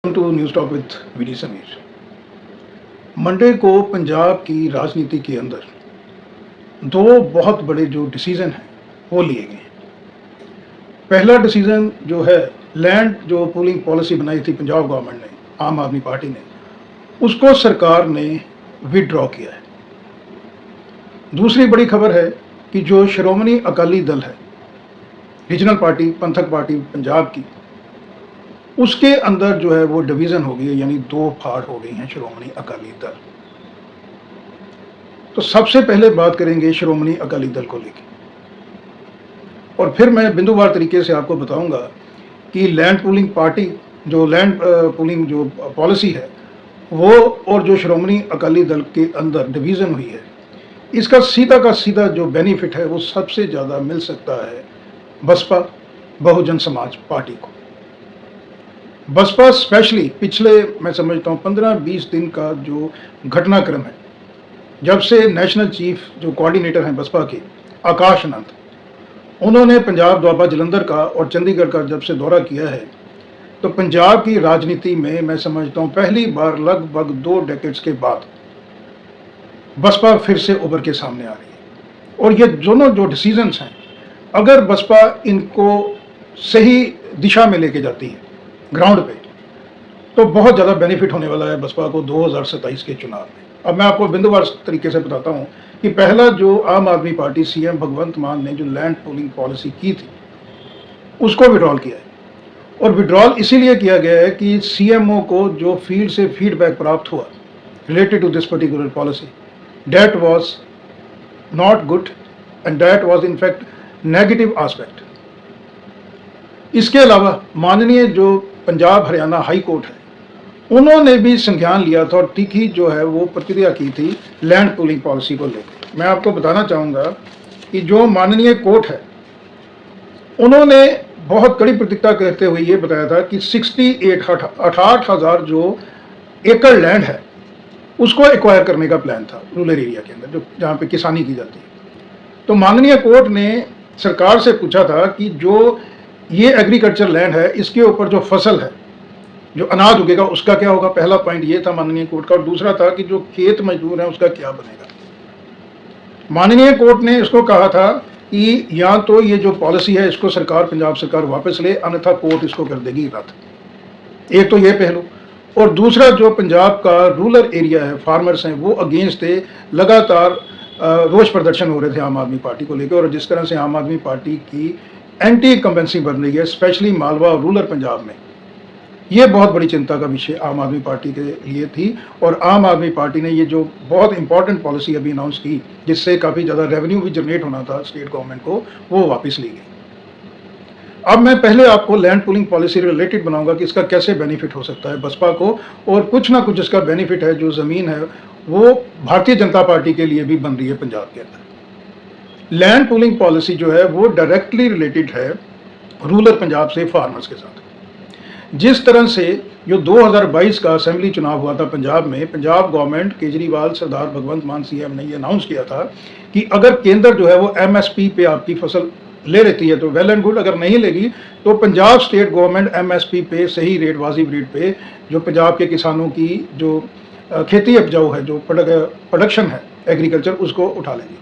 Welcome to news talk with VD Sameer. Monday को पंजाब की राजनीति के अंदर दो बहुत बड़े जो डिसीजन हैं वो लिए गए हैं। पहला डिसीजन जो है, लैंड जो पूलिंग पॉलिसी बनाई थी पंजाब गवर्नमेंट ने, आम आदमी पार्टी ने, उसको सरकार ने विदड्रॉ किया है। दूसरी बड़ी खबर है कि जो श्रोमणी अकाली दल है, रीजनल पार्टी, पंथक पार्टी पंजाब की, उसके अंदर जो है वो डिवीज़न हो गई है, यानी दो फाड़ हो गई हैं श्रोमणी अकाली दल। तो सबसे पहले बात करेंगे श्रोमणी अकाली दल को लेकर, और फिर मैं बिंदुवार तरीके से आपको बताऊंगा कि लैंड पूलिंग पार्टी, जो लैंड पूलिंग जो पॉलिसी है वो, और जो श्रोमणी अकाली दल के अंदर डिवीज़न हुई है, इसका सीधा का सीधा जो बेनिफिट है वो सबसे ज़्यादा मिल सकता है बसपा बहुजन समाज पार्टी को। बसपा स्पेशली पिछले, मैं समझता हूँ 15-20 दिन का जो घटनाक्रम है, जब से नेशनल चीफ जो कोऑर्डिनेटर हैं बसपा के, आकाश आनंद, उन्होंने पंजाब, दोआबा, जलंधर का और चंडीगढ़ का जब से दौरा किया है, तो पंजाब की राजनीति में मैं समझता हूँ पहली बार लगभग 2 डेकेड्स के बाद बसपा फिर से उभर के सामने आ रही है। और ये दोनों जो डिसीजंस हैं, अगर बसपा इनको सही दिशा में लेके जाती है ग्राउंड पे, तो बहुत ज़्यादा बेनिफिट होने वाला है बसपा को 2027 के चुनाव में। अब मैं आपको बिंदुवार तरीके से बताता हूँ कि पहला जो आम आदमी पार्टी सीएम भगवंत मान ने जो लैंड पूलिंग पॉलिसी की थी उसको विड्रॉल किया है, और विड्रॉल इसीलिए किया गया है कि सीएमओ को जो फील्ड से फीडबैक प्राप्त हुआ related to this particular policy, that was not good and that was in fact negative aspect. इसके अलावा माननीय जो पंजाब हरियाणा हाई कोर्ट है, उन्होंने भी संज्ञान लिया था और तीखी जो है वो प्रतिक्रिया की थी लैंड पूलिंग पॉलिसी को लेकर। मैं आपको बताना चाहूँगा कि जो माननीय कोर्ट है, उन्होंने बहुत कड़ी प्रतिक्रिया करते हुए ये बताया था कि 68,000 जो एकड़ लैंड है उसको एक्वायर करने का प्लान था रूरल एरिया के अंदर, जो जहाँ पे किसानी की जाती है। तो माननीय कोर्ट ने सरकार से पूछा था कि जो ये एग्रीकल्चर लैंड है, इसके ऊपर जो फसल है, जो अनाज उगेगा, उसका क्या होगा। पहला पॉइंट ये था माननीय कोर्ट का, और दूसरा था कि जो खेत मजदूर हैं उसका क्या बनेगा। माननीय कोर्ट ने इसको कहा था कि या तो ये जो पॉलिसी है इसको सरकार, पंजाब सरकार वापस ले, अन्यथा कोर्ट इसको कर देगी रद्द। एक तो ये पहलू, और दूसरा जो पंजाब का रूरल एरिया है, फार्मर्स हैं, वो अगेंस्ट थे। लगातार रोष प्रदर्शन हो रहे थे आम आदमी पार्टी को लेकर, और जिस तरह से आम आदमी पार्टी की एंटी इनकम्बेंसी बन रही है, स्पेशली मालवा और रूरल पंजाब में, ये बहुत बड़ी चिंता का विषय आम आदमी पार्टी के लिए थी। और आम आदमी पार्टी ने ये जो बहुत इंपॉर्टेंट पॉलिसी अभी अनाउंस की, जिससे काफ़ी ज़्यादा रेवेन्यू भी जनरेट होना था स्टेट गवर्नमेंट को, वो वापस ली गई। अब मैं पहले आपको लैंड पूलिंग पॉलिसी रिलेटेड बनाऊंगा कि इसका कैसे बेनिफिट हो सकता है बसपा को, और कुछ ना कुछ इसका बेनिफिट है। जो ज़मीन है वो भारतीय जनता पार्टी के लिए भी बन रही है पंजाब के अंदर। लैंड पूलिंग पॉलिसी जो है वो डायरेक्टली रिलेटेड है रूरल पंजाब से फार्मर्स के साथ। जिस तरह से जो 2022 का असेंबली चुनाव हुआ था पंजाब में, पंजाब गवर्नमेंट, केजरीवाल, सरदार भगवंत मान सीएम ने ये अनाउंस किया था कि अगर केंद्र जो है वो एमएसपी पे आपकी फसल ले लेती है तो वेल एंड गुड, अगर नहीं लेगी तो पंजाब स्टेट गवर्नमेंट एमएसपी पे, सही रेट, वाजिब रेट पे जो पंजाब के किसानों की जो खेती उपजाऊ है, जो प्रोडक्शन है एग्रीकल्चर, उसको उठा लेगी।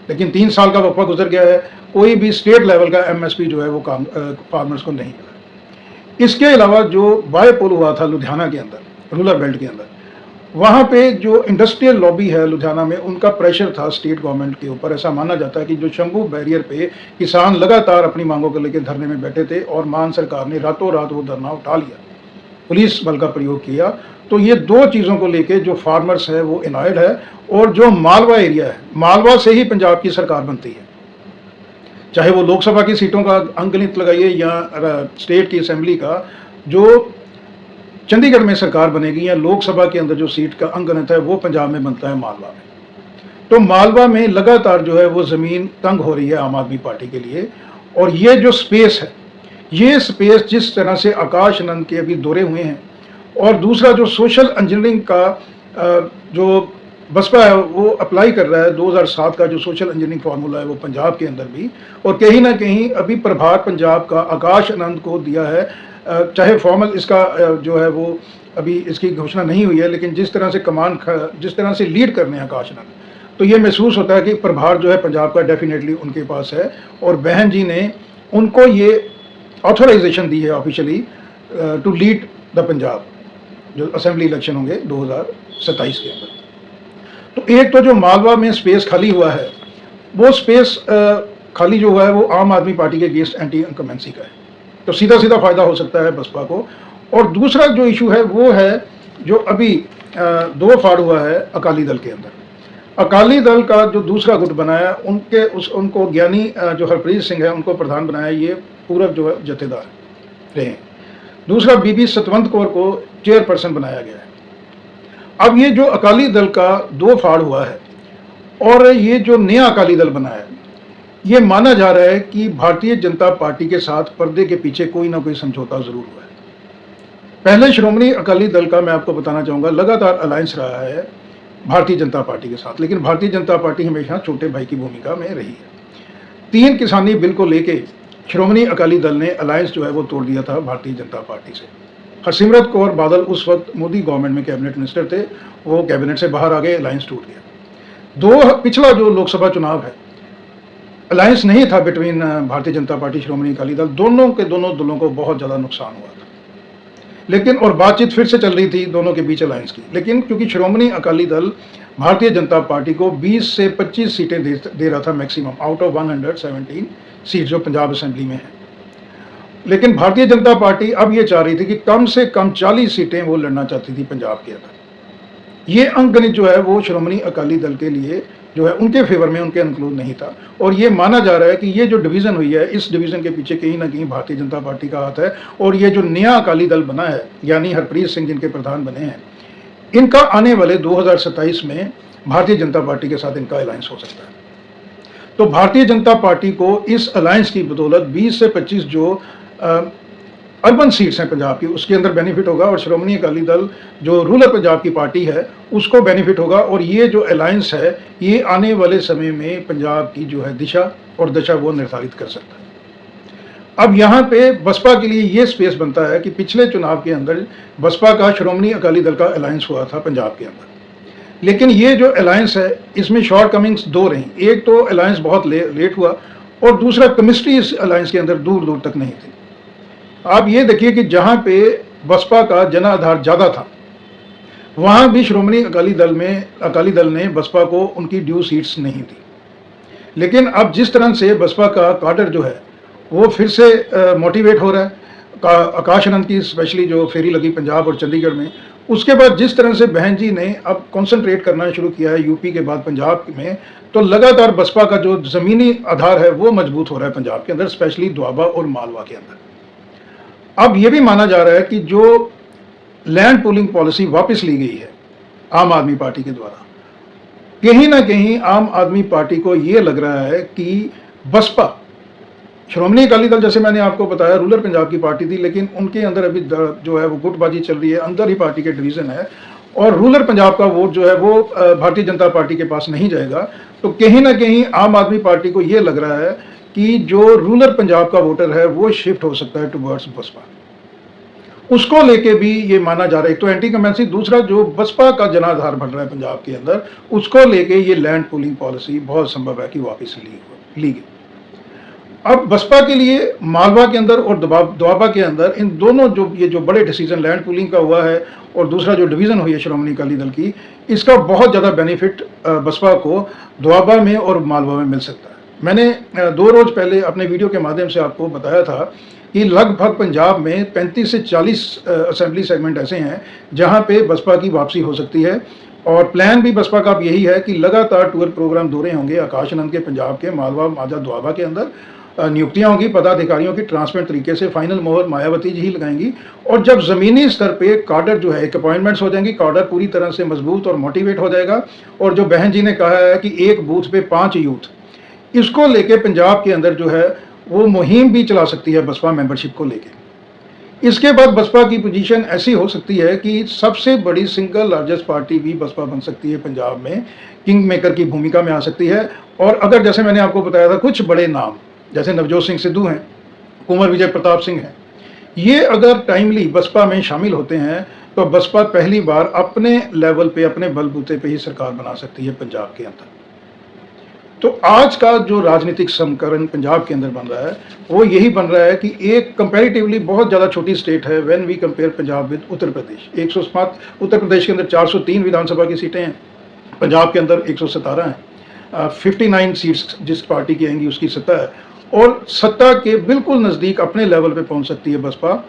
लेकिन 3 साल का वक्फा गुजर गया है, कोई भी स्टेट लेवल का एमएसपी जो है वो काम फार्मर्स को नहीं मिला। इसके अलावा जो बायपोल हुआ था लुधियाना के अंदर, रूरल बेल्ट के अंदर, वहाँ पे जो इंडस्ट्रियल लॉबी है लुधियाना में, उनका प्रेशर था स्टेट गवर्नमेंट के ऊपर। ऐसा माना जाता है कि जो शंभू बैरियर पे किसान लगातार अपनी मांगों को लेकर धरने में बैठे थे, और मान सरकार ने रातों रात वो धरना उठा लिया, पुलिस बल का प्रयोग किया। तो ये दो चीज़ों को लेके जो फार्मर्स है वो इनायड है। और जो मालवा एरिया है, मालवा से ही पंजाब की सरकार बनती है, चाहे वो लोकसभा की सीटों का अंकगणित लगाइए या स्टेट की असेंबली का। जो चंडीगढ़ में सरकार बनेगी या लोकसभा के अंदर जो सीट का अंकगणित है वो पंजाब में बनता है मालवा में। तो मालवा में लगातार जो है वो ज़मीन तंग हो रही है आम आदमी पार्टी के लिए। और ये जो स्पेस है, ये स्पेस जिस तरह से आकाश आनंद के अभी दौरे हुए हैं, और दूसरा जो सोशल इंजीनियरिंग का जो बसपा है वो अप्लाई कर रहा है, 2007 का जो सोशल इंजीनियरिंग फार्मूला है वो पंजाब के अंदर भी, और कहीं ना कहीं अभी प्रभार पंजाब का आकाश आनंद को दिया है चाहे फॉर्मल इसका जो है वो अभी इसकी घोषणा नहीं हुई है, लेकिन जिस तरह से जिस तरह से लीड करने हैं आकाश आनंद, तो ये महसूस होता है कि प्रभार जो है पंजाब का डेफिनेटली उनके पास है। और बहन जी ने उनको ये ऑथोराइजेशन दी है officially to lead the Punjab, जो असेंबली इलेक्शन होंगे 2027 के अंदर। तो एक तो जो मालवा में स्पेस खाली हुआ है, वो स्पेस खाली जो हुआ है वो आम आदमी पार्टी के अगेंस्ट एंटी इनकमेंसी का है, तो सीधा सीधा फायदा हो सकता है बसपा को। और दूसरा जो इशू है वो है जो अभी दो फाड़ हुआ है अकाली दल के अंदर। अकाली दल का जो दूसरा गुट बनाया उनको ज्ञानी जो हरप्रीत सिंह है उनको प्रधान बनाया, ये पूरब जो है जथेदार रहे हैं। दूसरा बीबी सतवंत कौर को चेयरपर्सन बनाया गया है। अब ये जो अकाली दल का दो फाड़ हुआ है और ये जो नया अकाली दल बना है, ये माना जा रहा है कि भारतीय जनता पार्टी के साथ पर्दे के पीछे कोई ना कोई समझौता जरूर हुआ है। पहले श्रोमणी अकाली दल का मैं आपको बताना चाहूँगा लगातार अलायंस रहा है भारतीय जनता पार्टी के साथ, लेकिन भारतीय जनता पार्टी हमेशा छोटे भाई की भूमिका में रही है। 3 किसानी बिल को लेके श्रोमणी अकाली दल ने अलायंस जो है वो तोड़ दिया था भारतीय जनता पार्टी से। हरसिमरत कौर बादल उस वक्त मोदी गवर्नमेंट में कैबिनेट मिनिस्टर थे, वो कैबिनेट से बाहर आ गए, अलायंस टूट गया। पिछला जो लोकसभा चुनाव है, अलायंस नहीं था बिटवीन भारतीय जनता पार्टी श्रोमणी अकाली दल, दोनों दलों को बहुत ज़्यादा नुकसान हुआ था। लेकिन और बातचीत फिर से चल रही थी दोनों के बीच अलायंस की, लेकिन क्योंकि श्रोमणी अकाली दल भारतीय जनता पार्टी को 20 से 25 सीटें दे रहा था मैक्सिमम आउट ऑफ 117 सीट जो पंजाब असेंबली में है, लेकिन भारतीय जनता पार्टी अब ये चाह रही थी कि कम से कम 40 सीटें वो लड़ना चाहती थी पंजाब के अंदर। ये अंकगणित जो है वो श्रोमणी अकाली दल के लिए जो है उनके फेवर में, उनके अनुकूल नहीं था। और ये माना जा रहा है कि ये जो डिवीज़न हुई है, इस डिवीज़न के पीछे कहीं ना कहीं भारतीय जनता पार्टी का हाथ है। और ये जो नया अकाली दल बना है, यानी हरप्रीत सिंह जिनके प्रधान बने हैं, इनका आने वाले 2027 में भारतीय जनता पार्टी के साथ इनका अलायंस हो सकता है। तो भारतीय जनता पार्टी को इस अलायंस की बदौलत 20 से 25 जो अर्बन सीट्स हैं पंजाब की, उसके अंदर बेनिफिट होगा। और श्रोमणी अकाली दल जो रूरल पंजाब की पार्टी है उसको बेनिफिट होगा। और ये जो अलायंस है ये आने वाले समय में पंजाब की जो है दिशा और दशा वो निर्धारित कर सकता है। अब यहाँ पे बसपा के लिए ये स्पेस बनता है कि पिछले चुनाव के अंदर बसपा का श्रोमणी अकाली दल का अलायंस हुआ था पंजाब के अंदर, लेकिन ये जो अलायंस है इसमें शॉर्ट कमिंग्स दो रही। एक तो अलायंस बहुत लेट हुआ और दूसरा केमिस्ट्री इस अलायंस के अंदर दूर दूर तक नहीं थी। आप ये देखिए कि जहाँ पे बसपा का जनाधार ज़्यादा था, वहाँ भी श्रोमणी अकाली दल ने बसपा को उनकी ड्यू सीट्स नहीं दी। लेकिन अब जिस तरह से बसपा का काडर जो है वो फिर से मोटिवेट हो रहा है, आकाश आनंद की स्पेशली जो फेरी लगी पंजाब और चंडीगढ़ में, उसके बाद जिस तरह से बहन जी ने अब कॉन्सेंट्रेट करना शुरू किया है यूपी के बाद पंजाब में, तो लगातार बसपा का जो ज़मीनी आधार है वो मजबूत हो रहा है पंजाब के अंदर, स्पेशली दोआबा और मालवा के अंदर। अब ये भी माना जा रहा है कि जो लैंड पूलिंग पॉलिसी वापस ली गई है आम आदमी पार्टी के द्वारा, कहीं ना कहीं आम आदमी पार्टी को ये लग रहा है कि बसपा, श्रोमणी अकाली दल जैसे मैंने आपको बताया रूरल पंजाब की पार्टी थी, लेकिन उनके अंदर अभी जो है वो गुटबाजी चल रही है, अंदर ही पार्टी के डिवीज़न है और रूरल पंजाब का वोट जो है वो भारतीय जनता पार्टी के पास नहीं जाएगा। तो कहीं ना कहीं आम आदमी पार्टी को ये लग रहा है कि जो रूरल पंजाब का वोटर है वो शिफ्ट हो सकता है टुवर्ड्स बसपा। उसको लेके भी ये माना जा रहा है, एक तो एंटी कमेंसी, दूसरा जो बसपा का जनाधार बढ़ रहा है पंजाब के अंदर, उसको लेके ये लैंड पूलिंग पॉलिसी बहुत संभव है कि वापस ली गई। अब बसपा के लिए मालवा के अंदर और दोआबा के अंदर इन दोनों जो बड़े डिसीजन लैंड पूलिंग का हुआ है और दूसरा जो डिवीज़न हुई है श्रोमणी अकाली दल की, इसका बहुत ज़्यादा बेनिफिट बसपा को दोआबा में और मालवा में मिल सकता है। मैंने 2 रोज़ पहले अपने वीडियो के माध्यम से आपको बताया था कि लगभग पंजाब में 35 से 40 असेंबली सेगमेंट ऐसे हैं जहां पे बसपा की वापसी हो सकती है। और प्लान भी बसपा का यही है कि लगातार टूर प्रोग्राम दौरे होंगे आकाश आनंद के पंजाब के मालवा माजा दोआबा के अंदर, नियुक्तियां होंगी पदाधिकारियों की ट्रांसपेरेंट तरीके से, फाइनल मोहर मायावती जी ही लगाएंगी। और जब ज़मीनी स्तर पे काडर जो है एक अपॉइंटमेंट्स हो जाएंगी, काडर पूरी तरह से मजबूत और मोटिवेट हो जाएगा। और जो बहन जी ने कहा है कि एक बूथ पे 5 यूथ, इसको लेके पंजाब के अंदर जो है वो मुहिम भी चला सकती है बसपा मेंबरशिप को लेके। इसके बाद बसपा की पोजीशन ऐसी हो सकती है कि सबसे बड़ी सिंगल लार्जेस्ट पार्टी भी बसपा बन सकती है पंजाब में, किंग मेकर की भूमिका में आ सकती है। और अगर जैसे मैंने आपको बताया था कुछ बड़े नाम जैसे नवजोत सिंह सिद्धू हैं, कुंवर विजय प्रताप सिंह हैं, ये अगर टाइमली बसपा में शामिल होते हैं तो बसपा पहली बार अपने लेवल पे, अपने बलबूते पे ही सरकार बना सकती है पंजाब के अंदर। तो आज का जो राजनीतिक समीकरण पंजाब के अंदर बन रहा है वो यही बन रहा है कि एक कंपैरेटिवली बहुत ज़्यादा छोटी स्टेट है when we compare Punjab with Uttar Pradesh. 107 Uttar Pradesh के अंदर 403 विधानसभा की सीटें हैं, पंजाब के अंदर 117 हैं। 59 सीट्स जिस पार्टी की आएंगी उसकी सत्ता है, और सत्ता के बिल्कुल नज़दीक अपने लेवल पे पहुंच सकती है बसपा।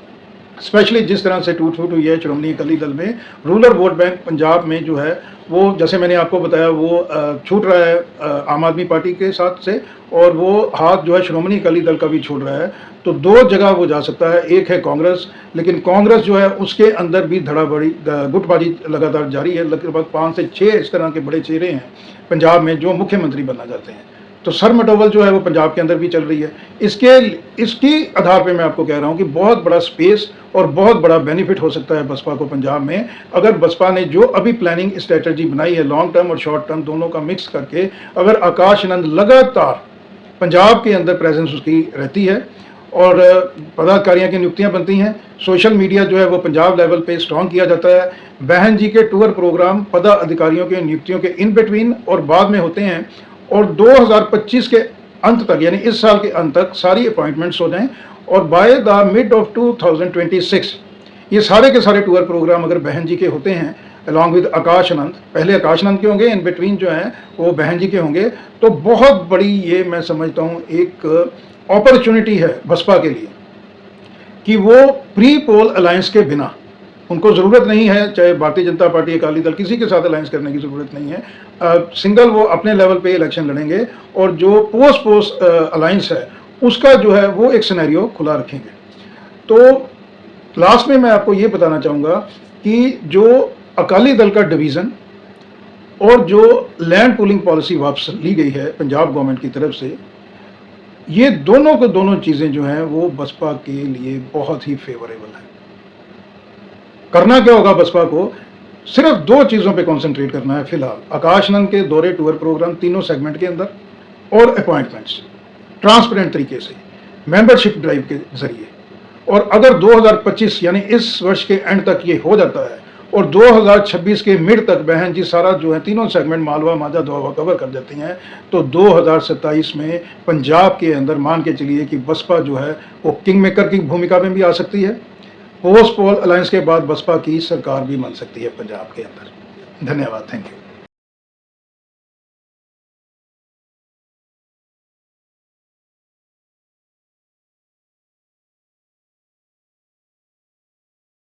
स्पेशली जिस तरह से टूट फूट हुई है श्रोमणी अकाली दल में, रूरल वोट बैंक पंजाब में जो है वो, जैसे मैंने आपको बताया, वो छूट रहा है आम आदमी पार्टी के साथ से, और वो हाथ जो है श्रोमणी अकाली दल का भी छूट रहा है। तो दो जगह वो जा सकता है, एक है कांग्रेस, लेकिन कांग्रेस जो है उसके अंदर भी धड़ाबड़ी गुटबाजी लगातार जारी है। लगभग 5 से 6 इस तरह के बड़े चेहरे हैं पंजाब में जो मुख्यमंत्री बनना चाहते हैं। तो सर मटोवल जो है वो पंजाब के अंदर भी चल रही है। इसकी आधार पे मैं आपको कह रहा हूँ कि बहुत बड़ा स्पेस और बहुत बड़ा बेनिफिट हो सकता है बसपा को पंजाब में, अगर बसपा ने जो अभी प्लानिंग स्ट्रेटजी बनाई है लॉन्ग टर्म और शॉर्ट टर्म दोनों का मिक्स करके, अगर आकाश आनंद लगातार पंजाब के अंदर प्रेजेंस उसकी रहती है और पदाधिकारियों की नियुक्तियां बनती हैं, सोशल मीडिया जो है वो पंजाब लेवल पे स्ट्रॉन्ग किया जाता है, बहन जी के टूर प्रोग्राम पदाधिकारियों के नियुक्तियों के इन बिटवीन और बाद में होते हैं, और 2025 के अंत तक, यानी इस साल के अंत तक सारी अपॉइंटमेंट्स हो जाएं, और बाय द मिड ऑफ 2026 ये सारे के सारे टूर प्रोग्राम अगर बहन जी के होते हैं अलॉन्ग विद आकाश आनंद, पहले आकाश आनंद के होंगे, इन बिटवीन जो हैं वो बहन जी के होंगे, तो बहुत बड़ी ये मैं समझता हूँ एक अपॉर्चुनिटी है बसपा के लिए कि वो प्री पोल अलायंस के बिना, उनको ज़रूरत नहीं है, चाहे भारतीय जनता पार्टी अकाली दल, किसी के साथ अलायंस करने की ज़रूरत नहीं है, सिंगल वो अपने लेवल पे इलेक्शन लड़ेंगे, और जो पोस्ट अलायंस है उसका जो है वो एक सिनेरियो खुला रखेंगे। तो लास्ट में मैं आपको ये बताना चाहूँगा कि जो अकाली दल का डिवीज़न और जो लैंड पूलिंग पॉलिसी वापस ली गई है पंजाब गवर्नमेंट की तरफ से, ये दोनों को दोनों चीज़ें जो हैं वो बसपा के लिए बहुत ही फेवरेबल है। करना क्या होगा बसपा को, सिर्फ 2 चीज़ों पे कंसंट्रेट करना है फिलहाल, आकाश आनंद के दौरे टूर प्रोग्राम तीनों सेगमेंट के अंदर, और अपॉइंटमेंट्स ट्रांसपेरेंट तरीके से मेंबरशिप ड्राइव के जरिए। और अगर 2025 यानी इस वर्ष के एंड तक ये हो जाता है और 2026 के मिड तक बहन जी सारा जो है तीनों सेगमेंट मालवा मांझा दोआबा कवर कर देती हैं, तो 2027 में पंजाब के अंदर मान के चलिए कि बसपा जो है वो किंग मेकर की भूमिका में भी आ सकती है। पोस्ट पोल अलायंस के बाद बसपा की सरकार भी बन सकती है पंजाब के अंदर। धन्यवाद, थैंक यू।